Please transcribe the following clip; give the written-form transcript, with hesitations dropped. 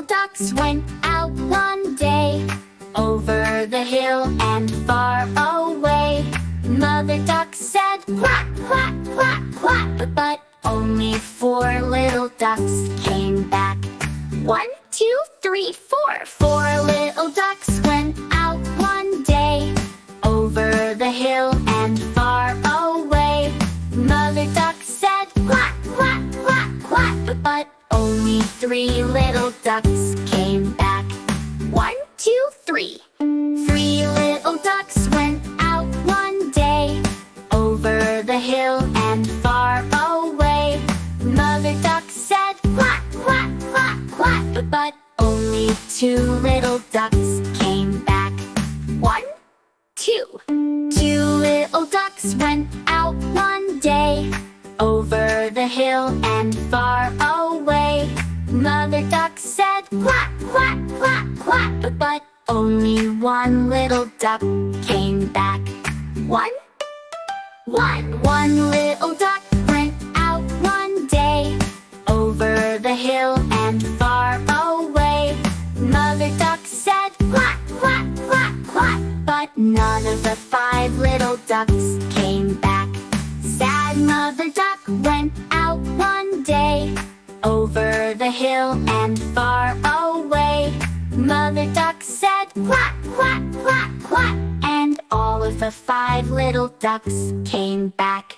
little ducks went out one day, over the hill and far away. Mother duck said, quack, quack, quack, quack, but only 4 little ducks came back. 1, 2, 3, 4. 4 little ducks went out one day, over the hill and far away. Mother duck said, quack, quack, quack, quack, but only 3 little ducks came back. 1, 2, 3. 3 little ducks went out one day, over the hill and far away. Mother duck said, quack, quack, quack, quack, but only 2 little ducks came back. 1, 2. 2 little ducks went out one day, over the hill and far away. Mother duck said, quack, quack, quack, quack, but only 1 little duck came back. 1. 1 little duck went out one day, over the hill and far away. Mother duck said, quack, quack, quack, quack, but none of the 5 little ducks came back. Sad Mother duck went out one day, over the hill and far away. Mother duck said, quack, quack, quack, quack, and all of the 5 little ducks came back.